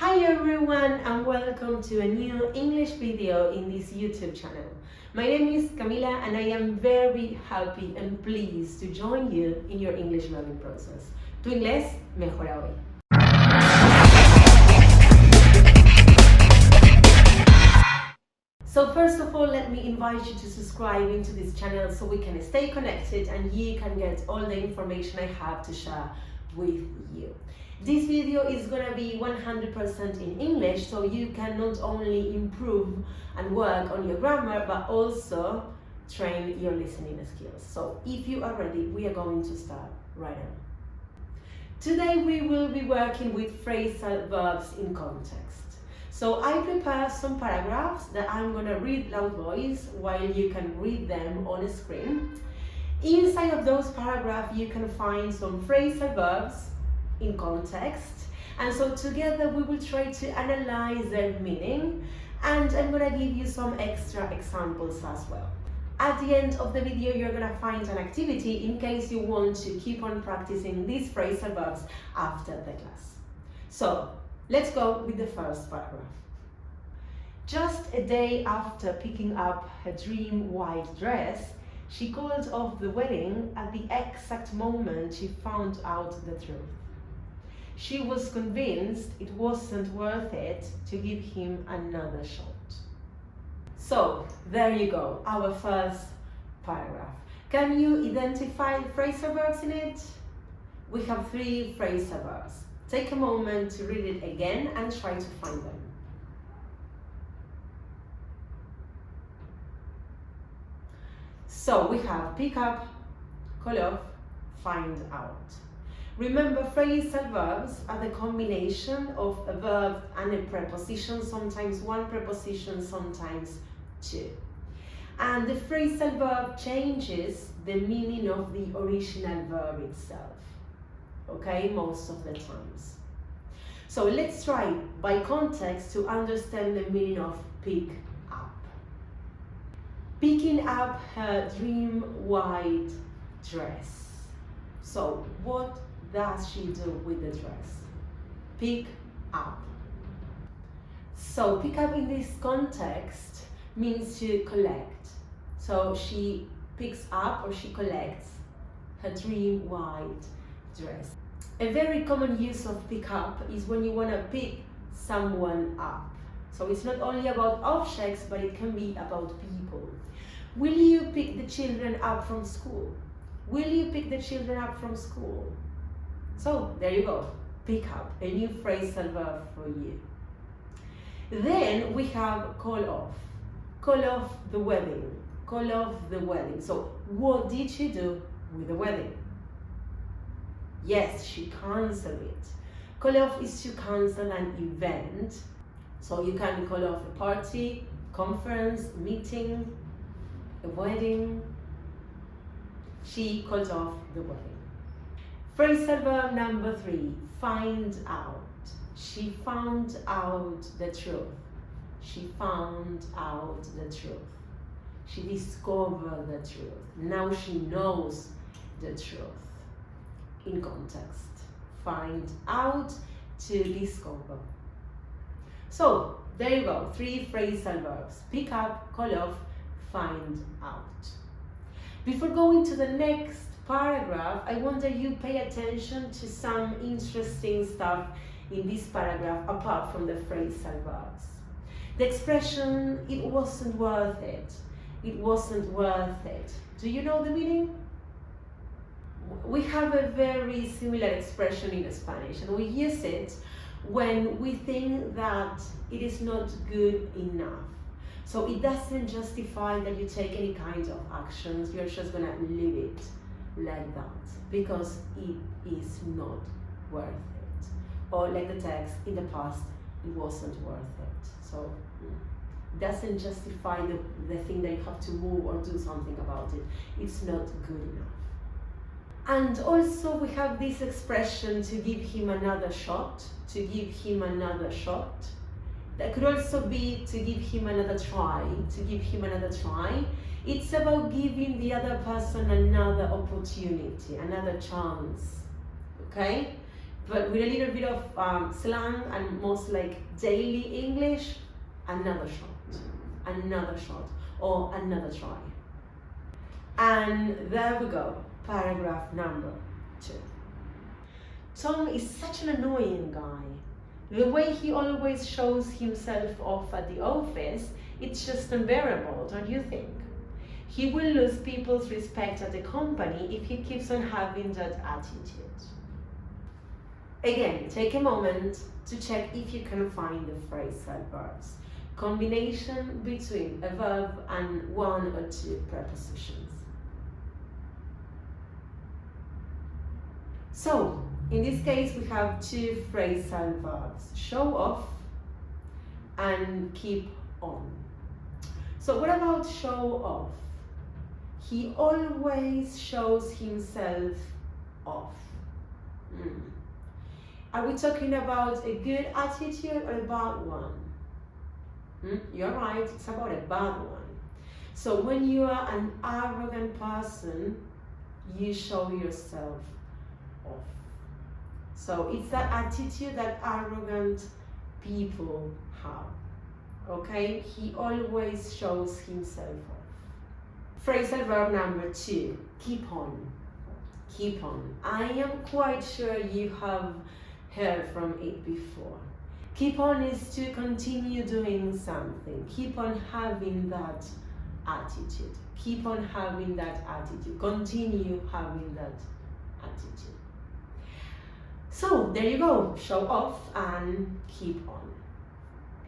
Hi everyone and welcome to a new English video in this YouTube channel. My name is Camila and I am very happy and pleased to join you in your English learning process. Tu inglés mejora hoy. So first of all, let me invite you to subscribe into this channel so we can stay connected and you can get all the information I have to share with you. This video is gonna be 100% in English, so you can not only improve and work on your grammar, but also train your listening skills. So if you are ready, we are going to start right now. Today we will be working with phrasal verbs in context. So I prepare some paragraphs that I'm gonna read loud voice while you can read them on a screen. Inside of those paragraphs you can find some phrasal verbs in context, and so together we will try to analyze their meaning, and I'm gonna give you some extra examples as well. At the end of the video you're gonna find an activity in case you want to keep on practicing these phrasal verbs after the class. So let's go with the first paragraph. Just a day after picking up her dream white dress, she called off the wedding at the exact moment she found out the truth. She was convinced it wasn't worth it to give him another shot. So, there you go, our first paragraph. Can you identify phrasal verbs in it? We have 3 phrasal verbs. Take a moment to read it again and try to find them. So, we have pick up, call off, find out. Remember, phrasal verbs are the combination of a verb and a preposition, sometimes one preposition, sometimes two. And the phrasal verb changes the meaning of the original verb itself, okay, most of the times. So let's try by context to understand the meaning of pick up. Picking up her dream white dress. So what does she do with the dress? Pick up. So pick up in this context means to collect. So she picks up or she collects her dream white dress. A very common use of pick up is when you want to pick someone up. So it's not only about objects, but it can be about people. Will you pick the children up from school? Will you pick the children up from school? So there you go, pick up, a new phrasal verb for you. Then we have call off the wedding, call off the wedding. So what did she do with the wedding? Yes, she cancelled it. Call off is to cancel an event. So you can call off a party, conference, meeting, a wedding. She called off the wedding. Phrasal verb number 3, find out. She found out the truth. She found out the truth. She discovered the truth. Now she knows the truth. In context, find out, to discover. So there you go, 3 phrasal verbs. Pick up, call off, find out. Before going to the next paragraph, I wonder you pay attention to some interesting stuff in this paragraph apart from the phrasal verbs. The expression, it wasn't worth it. It wasn't worth it. Do you know the meaning? We have a very similar expression in Spanish, and we use it when we think that it is not good enough. So it doesn't justify that you take any kind of actions. You're just gonna leave it like that because it is not worth it. Or like the text in the past, it wasn't worth it. So it doesn't justify the thing that you have to move or do something about it. It's not good enough. And also we have this expression, to give him another shot, to give him another shot. That could also be to give him another try, to give him another try. It's about giving the other person another opportunity, another chance, okay? but with a little bit of slang and most like daily English, another shot, or another try. And there we go, paragraph number 2. Tom is such an annoying guy. The way he always shows himself off at the office, it's just unbearable, don't you think? He will lose people's respect at the company if he keeps on having that attitude. Again, take a moment to check if you can find the phrasal verbs. Combination between a verb and 1 or 2 prepositions. So, in this case, we have 2 phrasal verbs, show off and keep on. So what about show off? He always shows himself off. Are we talking about a good attitude or a bad one? You're right, it's about a bad one. So when you are an arrogant person, you show yourself off. So it's that attitude that arrogant people have. Okay, he always shows himself off. Phrasal verb number 2, keep on. Keep on. I am quite sure you have heard from it before. Keep on is to continue doing something. Keep on having that attitude. Keep on having that attitude. Continue having that attitude. So there you go, show off and keep on.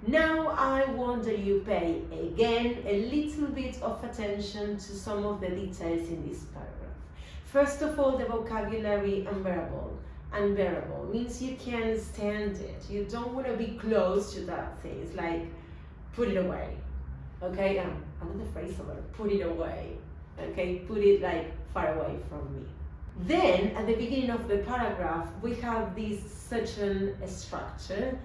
Now I want that you pay again a little bit of attention to some of the details in this paragraph. First of all, the vocabulary unbearable. Unbearable means you can't stand it. You don't want to be close to that thing. It's like, put it away. Okay, another phrase over, put it away. Okay, put it like far away from me. Then, at the beginning of the paragraph, we have this certain structure.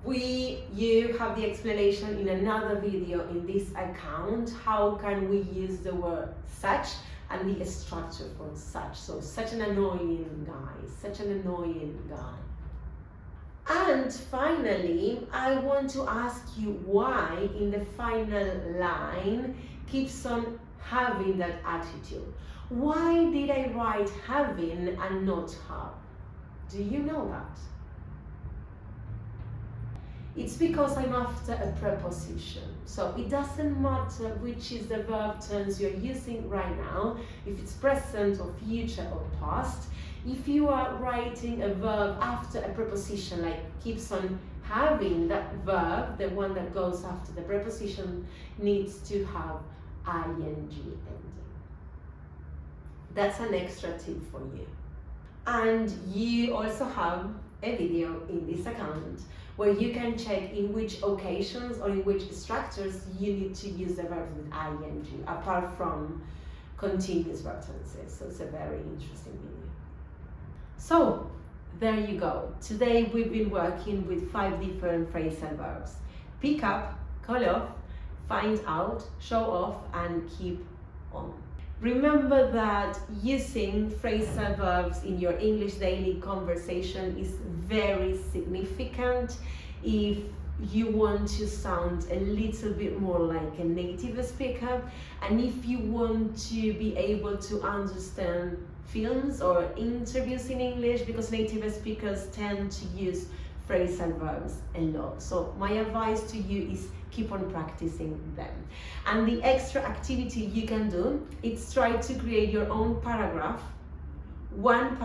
You have the explanation in another video in this account. How can we use the word such and the structure for such? So, such an annoying guy, such an annoying guy. And finally, I want to ask you why in the final line keeps on having that attitude. Why did I write having and not have? Do you know that? It's because I'm after a preposition. So it doesn't matter which is the verb tense you're using right now, if it's present or future or past. If you are writing a verb after a preposition, like keeps on having, that verb, the one that goes after the preposition, needs to have ing ending. That's an extra tip for you. And you also have a video in this account where you can check in which occasions or in which structures you need to use the verbs with ing, apart from continuous verb tenses. So it's a very interesting video. So there you go. Today we've been working with 5 different phrasal verbs. Pick up, call off, find out, show off, and keep on. Remember that using phrasal verbs in your English daily conversation is very significant if you want to sound a little bit more like a native speaker, and if you want to be able to understand films or interviews in English, because native speakers tend to use phrasal verbs a lot. So my advice to you is keep on practicing them. And the extra activity you can do is try to create your own paragraph, one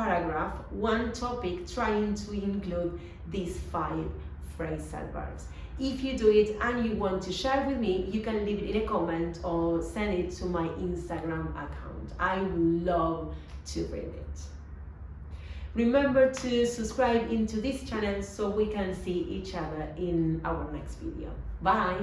topic, trying to include these 5 phrasal verbs. If you do it and you want to share with me, you can leave it in a comment or send it to my Instagram account. I would love to read it. Remember to subscribe into this channel so we can see each other in our next video. Bye!